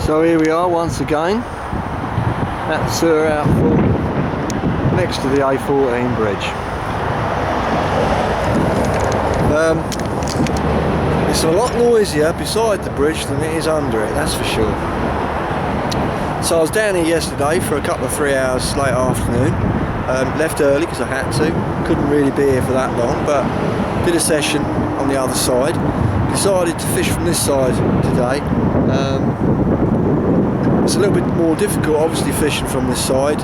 So here we are once again at the sewer outfall next to the A14 bridge. It's a lot noisier beside the bridge than it is under it, that's for sure. So I was down here yesterday for a couple of 3 hours late afternoon. Left early because I had to, couldn't really be here for that long, but did a session on the other side. Decided to fish from this side today. It's a little bit more difficult obviously fishing from this side,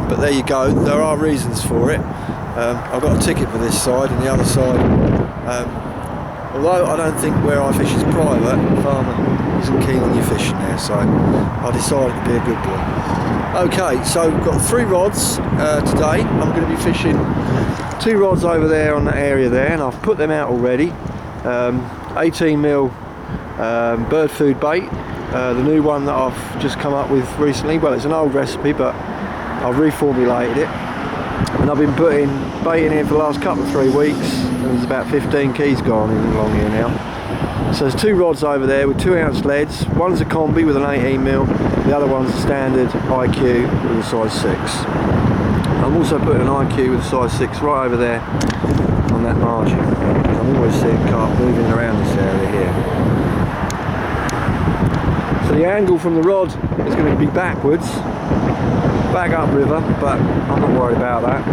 but there you go, there are reasons for it. I've got a ticket for this side and the other side. Although I don't think where I fish is private, the farmer isn't keen on you fishing there, so I decided to be a good boy. Okay, so we've got 3 rods today. I'm going to be fishing 2 rods over there on that area there, and I've put them out already. 18mm bird food bait, the new one that I've just come up with recently. Well, it's an old recipe, but I've reformulated it, and I've been putting bait in here for the last couple of 3 weeks, and there's about 15 keys gone in along here now. So there's 2 rods over there with 2-ounce leads. One's a combi with an 18mm, the other one's a standard IQ with a size 6. I'm also putting an IQ with a size 6 right over there on that margin. I'm always seeing carp moving around this area here. So the angle from the rod is going to be backwards, back upriver, but I'm not worried about that.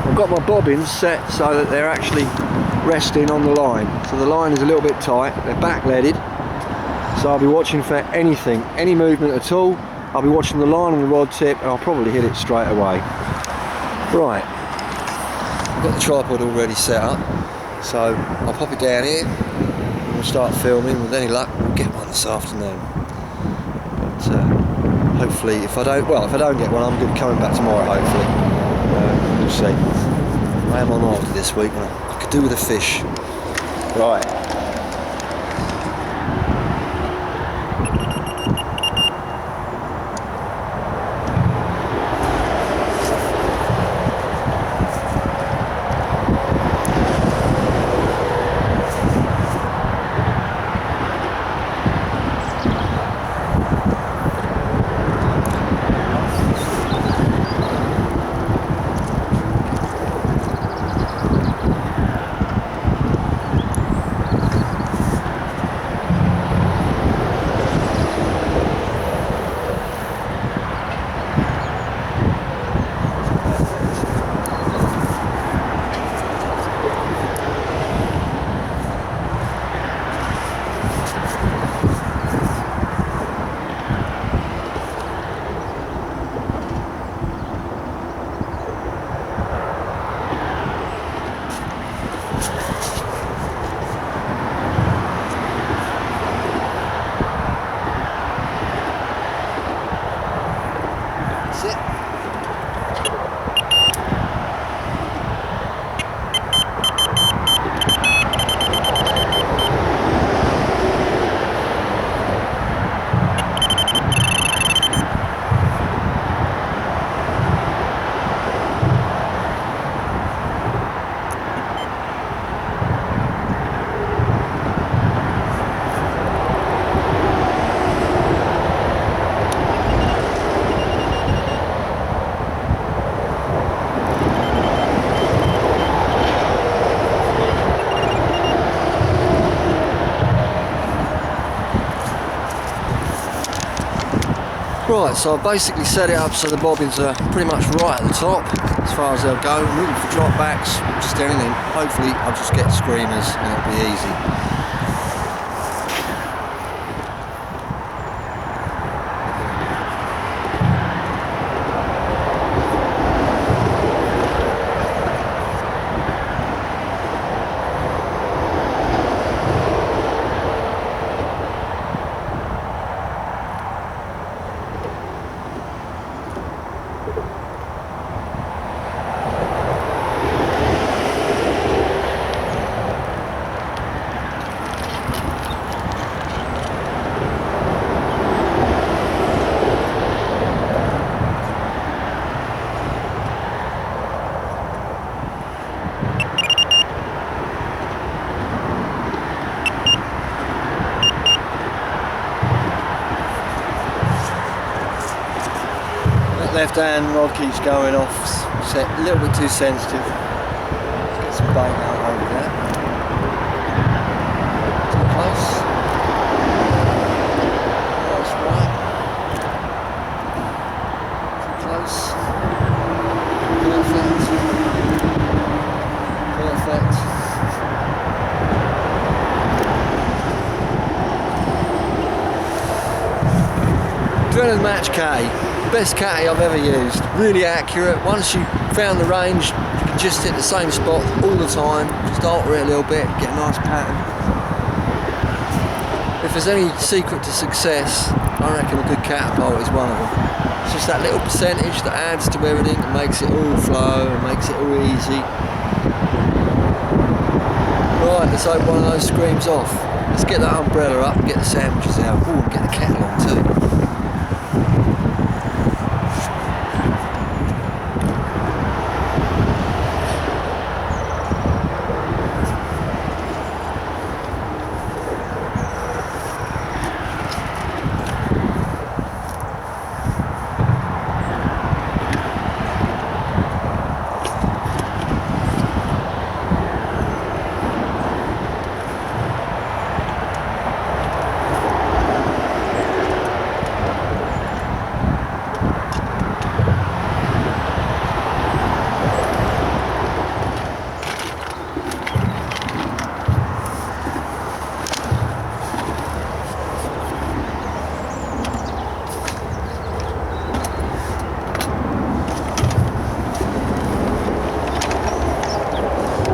I've got my bobbins set so that they're actually resting on the line. So the line is a little bit tight, they're back leaded. So I'll be watching for anything, any movement at all. I'll be watching the line on the rod tip, and I'll probably hit it straight away. Right, I've got the tripod already set up, so I'll pop it down here and we'll start filming. With any luck, we'll get one this afternoon. But hopefully, if I don't get one, I'm going to be coming back tomorrow. Hopefully, we'll see. I am on holiday this week, and I could do with a fish. Right. Right, so I've basically set it up so the bobbins are pretty much right at the top as far as they'll go. I'm looking for drop backs, just anything. Hopefully I'll just get screamers and it'll be easy. That left hand rod keeps going off, set a little bit too sensitive. Let's get some bait out over there. Too close. That's right. Too close. Perfect. Perfect. Adrenaline Match catty, best catty I've ever used. Really accurate. Once you found the range, you can just hit the same spot all the time. Just alter it a little bit, get a nice pattern. If there's any secret to success, I reckon a good catapult is one of them. It's just that little percentage that adds to everything and makes it all flow and makes it all easy. Right, let's hope one of those screams off. Let's get that umbrella up and get the sandwiches out. Oh, and get the kettle on too.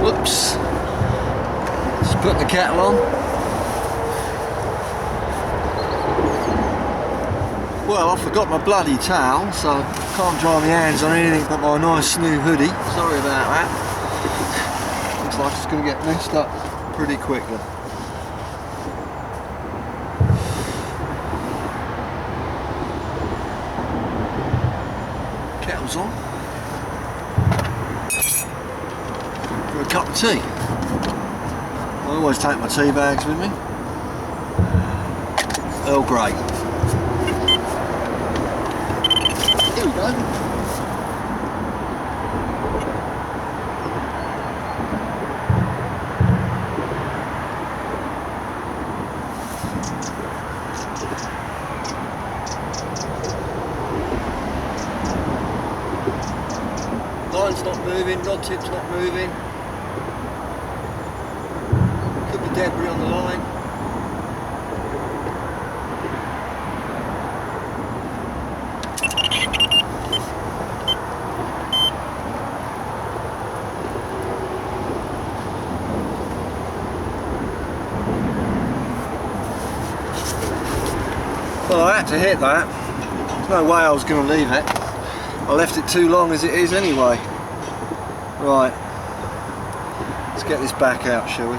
Whoops. Just put the kettle on. Well, I forgot my bloody towel, so I can't dry my hands on anything but my nice new hoodie. Sorry about that. Looks like it's going to get messed up pretty quickly. Kettle's on. For a cup of tea. I always take my tea bags with me. Earl Grey. Here we go. Line's not moving, rod tip's not moving. Could be debris on the line. Well, I had to hit that. There's no way I was going to leave it. I left it too long as it is anyway. Right, let's get this back out, shall we?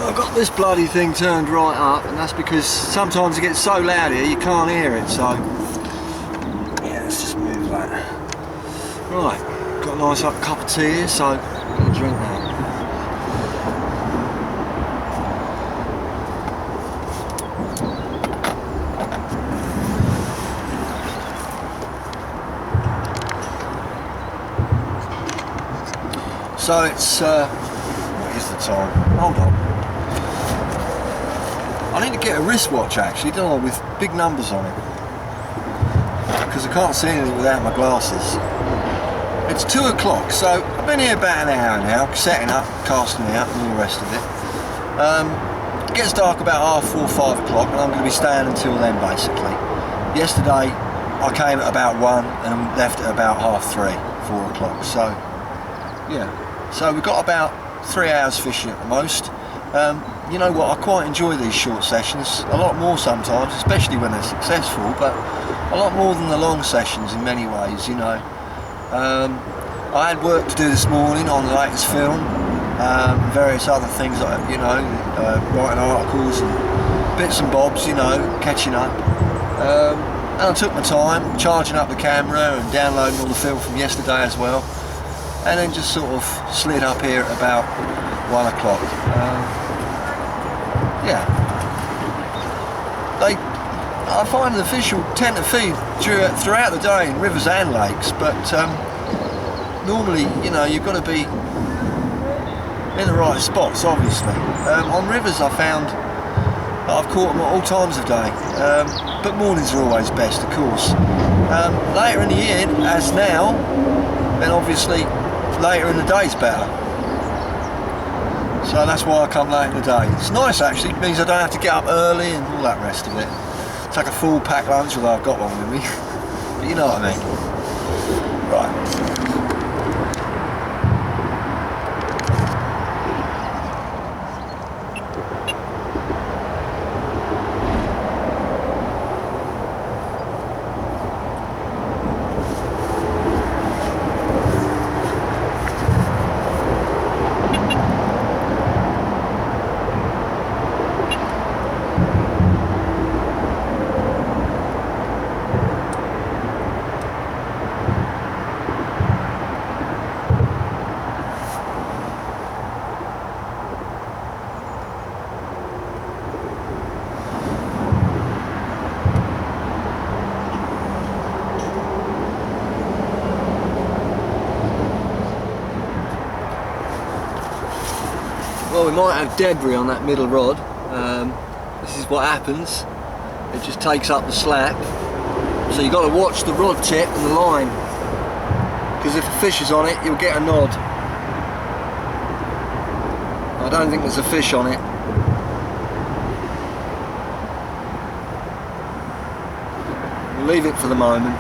I've got this bloody thing turned right up, and that's because sometimes it gets so loud here you can't hear it, so yeah, let's just move that. Right, got a nice hot cup of tea here, so I'm going to drink that. So it's, what is the time? Hold on. I need to get a wristwatch actually, don't I, with big numbers on it. Because I can't see anything without my glasses. It's 2 o'clock, so I've been here about an hour now, setting up, casting out and all the rest of it. It gets dark about 4:30, 5 o'clock, and I'm going to be staying until then basically. Yesterday I came at about 1 and left at about 3:30, 4 o'clock. So yeah, so we've got about 3 hours fishing at the most. You know what, I quite enjoy these short sessions, a lot more sometimes, especially when they're successful, but a lot more than the long sessions in many ways, you know. I had work to do this morning on the latest film, various other things like, you know, writing articles and bits and bobs, you know, catching up. And I took my time charging up the camera and downloading all the film from yesterday as well, and then just sort of slid up here at about 1 o'clock. Yeah, I find the fish will tend to feed throughout the day in rivers and lakes, but normally, you know, you've got to be in the right spots, obviously. On rivers I found that I've caught them at all times of day, but mornings are always best, of course. Later in the year, as now, then obviously later in the day's better. So that's why I come late in the day. It's nice actually, it means I don't have to get up early and all that rest of it. It's like a full packed lunch, although I've got one with me. But you know what I mean. Right. Well, we might have debris on that middle rod. This is what happens. It just takes up the slap. So you've got to watch the rod tip and the line, because if a fish is on it, you'll get a nod. I don't think there's a fish on it. We'll leave it for the moment.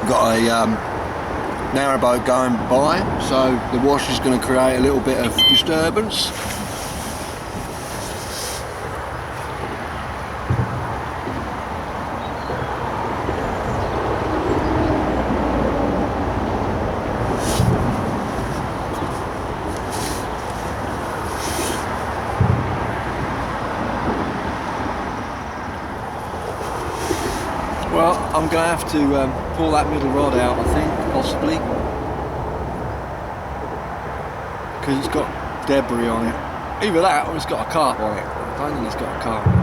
Got a narrowboat going by, so the wash is going to create a little bit of disturbance. Well, I'm going to have to pull that middle rod out, I think, possibly, because it's got debris on it. Either that or it's got a carp on it. I don't think it's got a carp on it.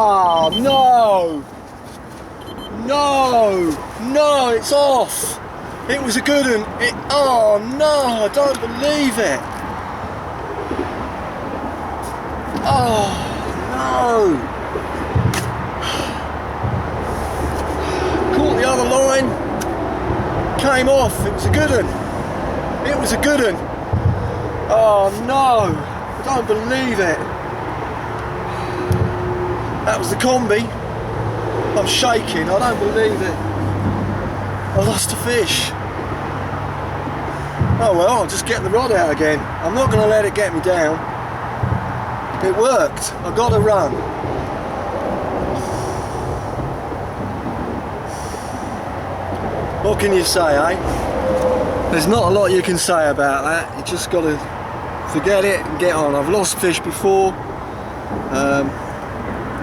Oh no! No! No, it's off! It was a good one. Oh no, I don't believe it! Oh no! Caught the other line, came off. It was a good one. It was a good one. Oh no, I don't believe it. That was the combi. I'm shaking, I don't believe it. I lost a fish. Oh well, I'll just get the rod out again. I'm not going to let it get me down. It worked. I got a run. What can you say, eh? There's not a lot you can say about that. You just got to forget it and get on. I've lost fish before.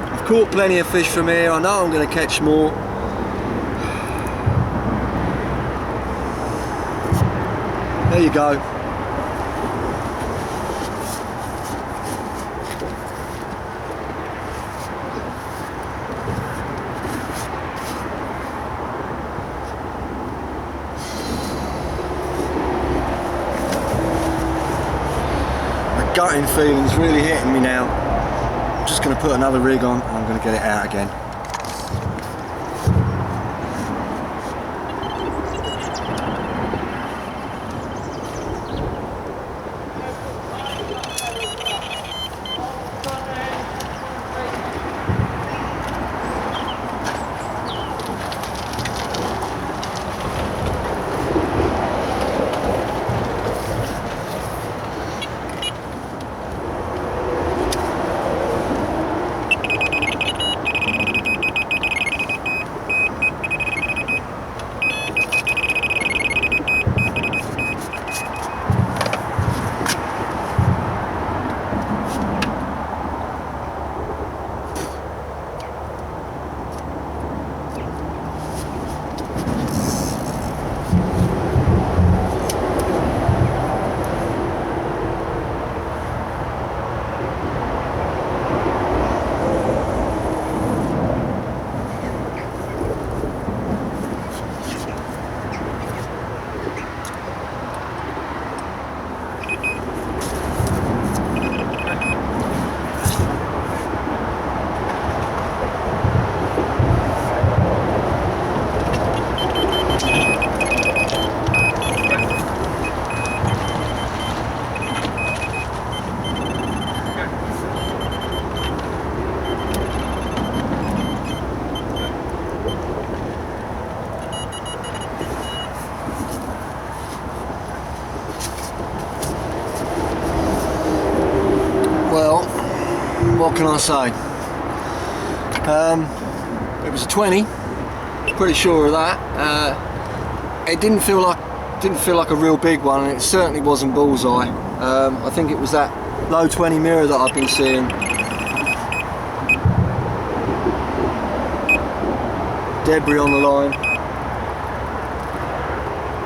I've caught plenty of fish from here. I know I'm going to catch more. There you go. Gutting feeling's really hitting me now. I'm just going to put another rig on and I'm going to get it out again. What can I say? It was a 20, pretty sure of that. It didn't feel like a real big one, and it certainly wasn't bullseye. I think it was that low 20 mirror that I've been seeing. Debris on the line.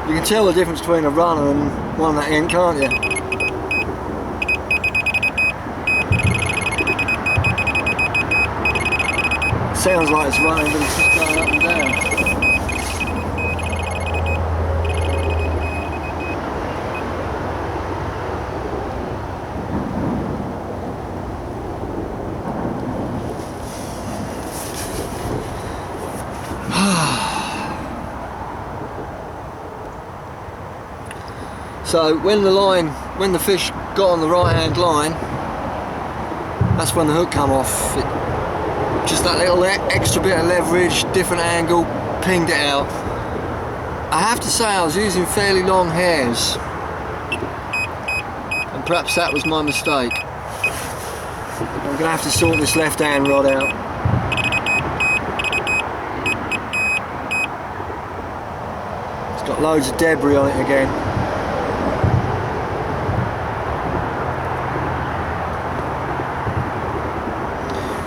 You can tell the difference between a runner and one that ain't, can't you? Sounds like it's running, but it's just going up and down. So when the fish got on the right hand line, that's when the hook come off. Just that little extra bit of leverage, different angle, pinged it out. I have to say I was using fairly long hairs, and perhaps that was my mistake. I'm going to have to sort this left hand rod out. It's got loads of debris on it again.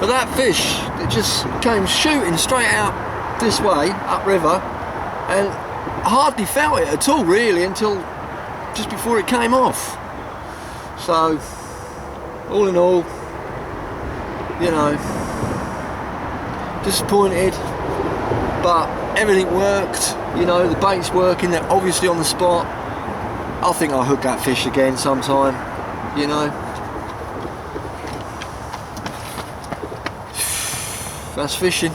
But that fish, it just came shooting straight out this way, upriver, and I hardly felt it at all really until just before it came off. So, all in all, you know, disappointed, but everything worked. You know, the bait's working, they're obviously on the spot. I think I'll hook that fish again sometime, you know. That's fishing.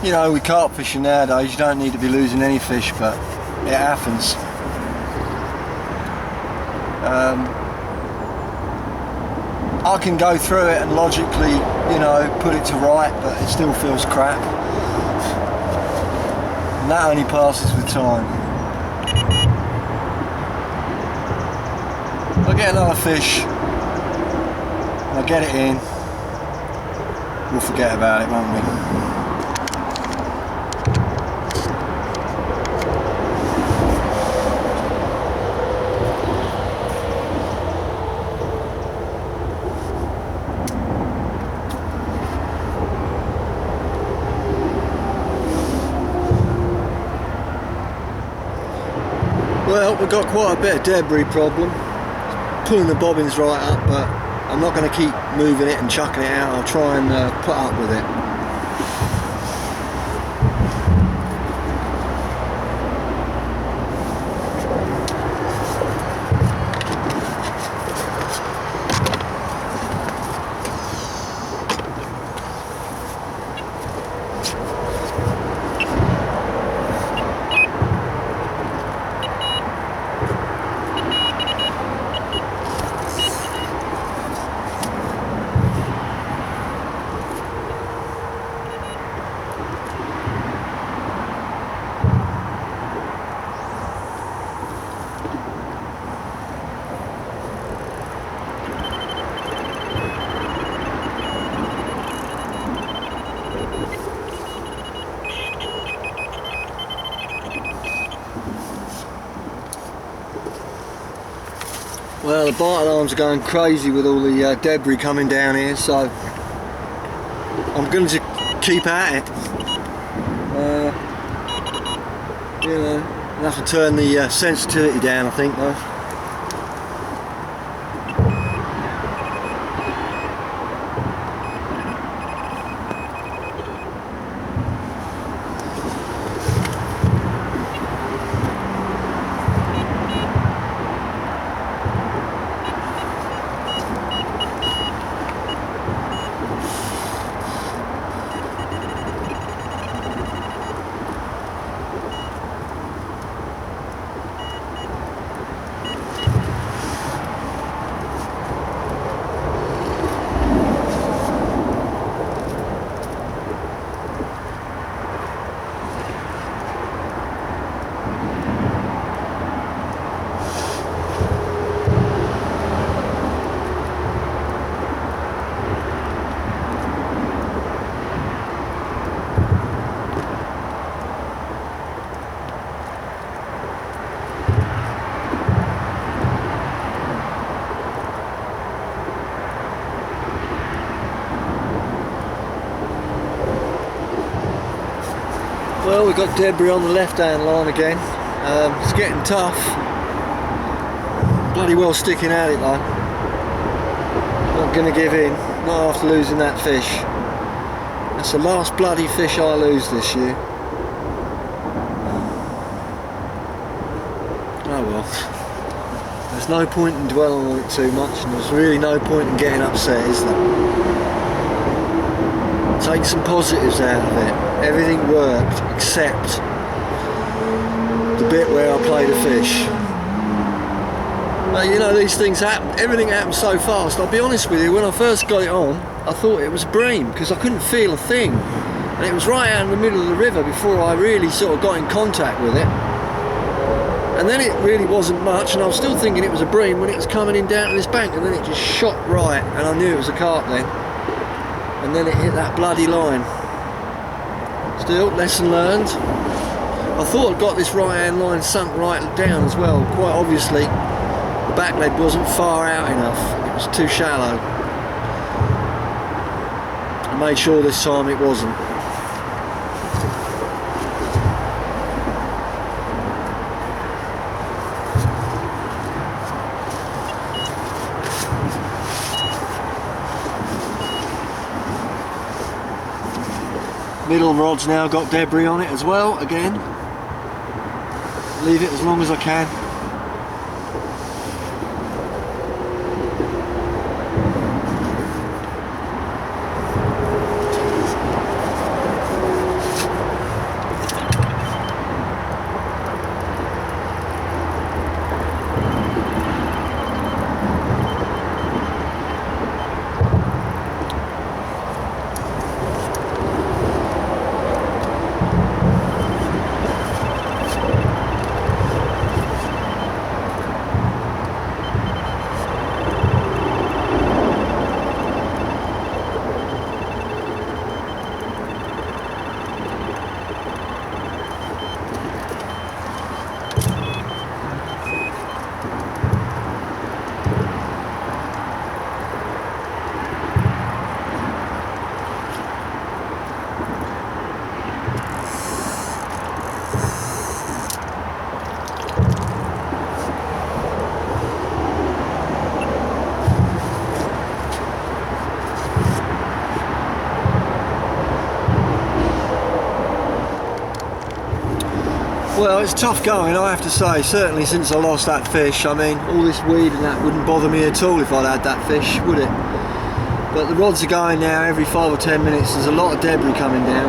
You know, with carp fishing nowadays, you don't need to be losing any fish, but it happens. I can go through it and logically, you know, put it to right, but it still feels crap. And that only passes with time. I'll get another fish, and I'll get it in. We'll forget about it, won't we? Well, we've got quite a bit of debris problem. Pulling the bobbins right up, but I'm not going to keep moving it and chucking it out. I'll try and put up with it. Well, the bite alarms are going crazy with all the debris coming down here, so I'm going to keep at it. You know, I'll have to turn the sensitivity down, I think, though. Well, we've got debris on the left-hand line again. It's getting tough. Bloody well sticking at it though. Not going to give in, not after losing that fish. That's the last bloody fish I lose this year. Oh well, there's no point in dwelling on it too much, and there's really no point in getting upset, is there? Take some positives out of it. Everything worked except the bit where I played a fish. You know, these things happen. Everything happens so fast. I'll be honest with you, when I first got it on, I thought it was a bream because I couldn't feel a thing. And it was right out in the middle of the river before I really sort of got in contact with it. And then it really wasn't much, and I was still thinking it was a bream when it was coming in down to this bank, and then it just shot right, and I knew it was a carp then. And then it hit that bloody line. Still, lesson learned. I thought I'd got this right hand line sunk right down as well. Quite obviously, the back leg wasn't far out enough. It was too shallow. I made sure this time it wasn't. Middle rod's now got debris on it as well, again. Leave it as long as I can. Well, it's tough going, I have to say, certainly since I lost that fish. I mean, all this weed and that wouldn't bother me at all if I'd had that fish, would it? But the rods are going now every 5 or 10 minutes. There's a lot of debris coming down.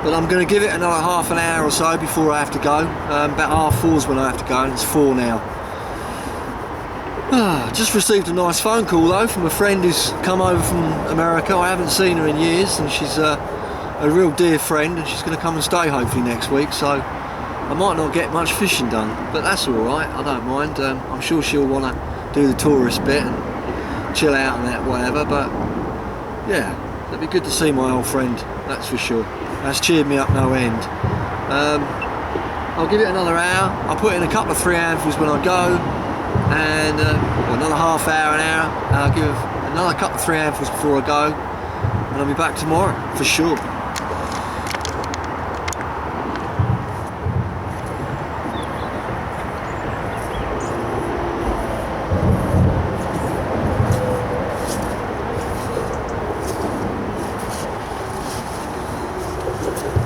But I'm going to give it another half an hour or so before I have to go. About 4:30 when I have to go, and it's 4 now. Just received a nice phone call though from a friend who's come over from America. I haven't seen her in years, and she's a real dear friend, and she's going to come and stay hopefully next week, so I might not get much fishing done, but that's alright, I don't mind. I'm sure she'll want to do the tourist bit and chill out and that, whatever, but yeah, it'd be good to see my old friend, that's for sure. That's cheered me up no end. I'll give it another hour. I'll put in a couple of 3 handfuls when I go, and another half hour, an hour, and I'll give another couple of 3 handfuls before I go, and I'll be back tomorrow, for sure.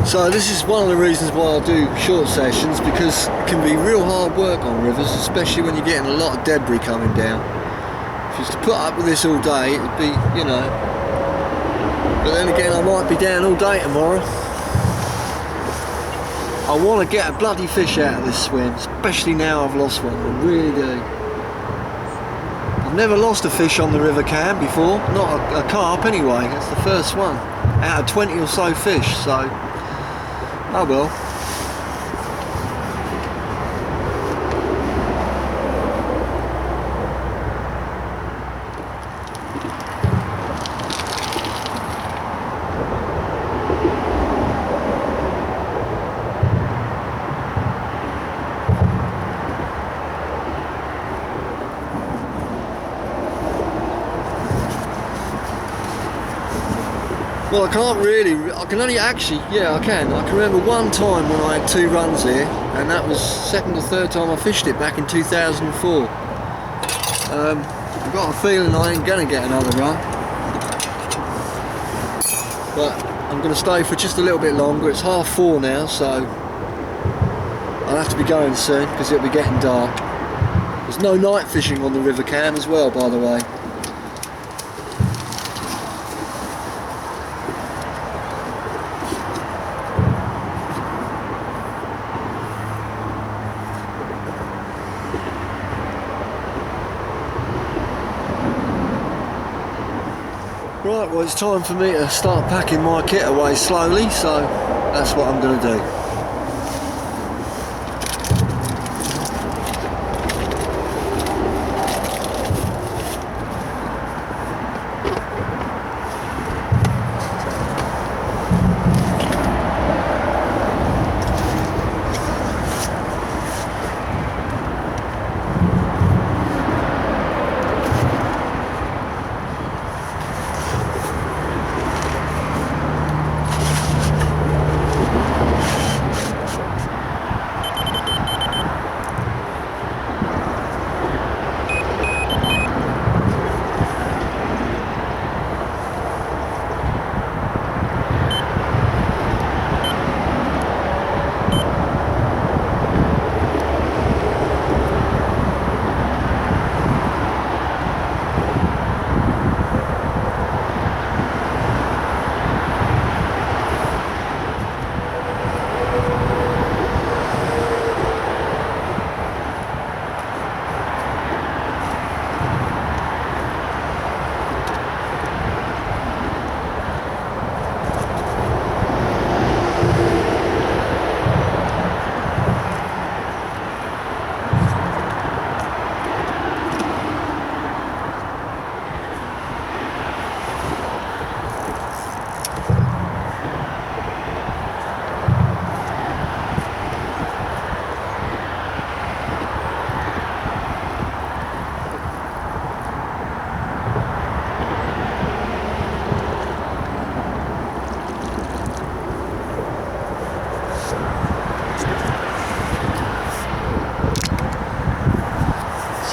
So this is one of the reasons why I do short sessions, because it can be real hard work on rivers, especially when you're getting a lot of debris coming down. If you was to put up with this all day, it would be, you know, but then again I might be down all day tomorrow. I want to get a bloody fish out of this swim, especially now I've lost one, I really do. I've never lost a fish on the River Cam before, not a carp anyway, that's the first one, out of 20 or so fish, so oh well. Well, I can't really, I can only actually, yeah I can remember one time when I had 2 runs here, and that was second or third time I fished it back in 2004. I've got a feeling I ain't going to get another run, but I'm going to stay for just a little bit longer. It's 4:30 now, so I'll have to be going soon because it'll be getting dark. There's no night fishing on the River Cam as well, by the way. Right, well it's time for me to start packing my kit away slowly, so that's what I'm going to do.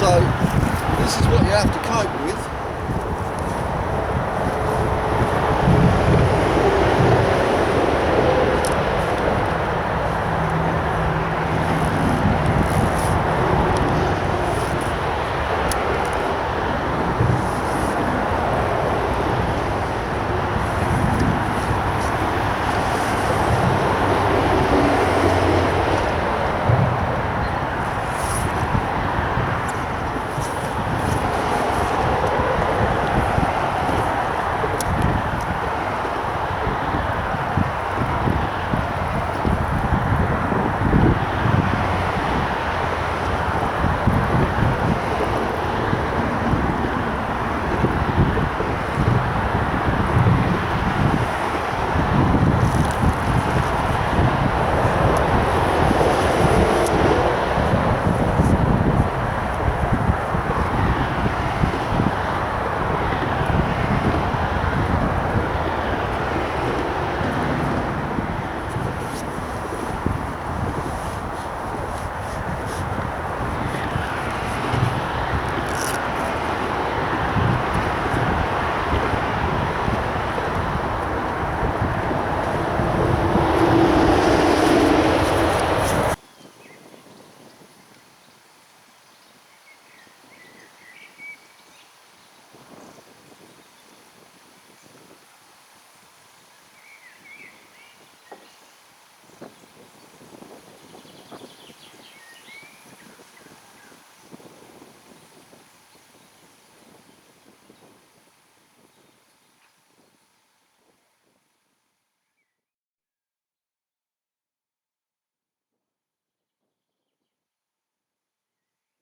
So, this is what you have to cope with.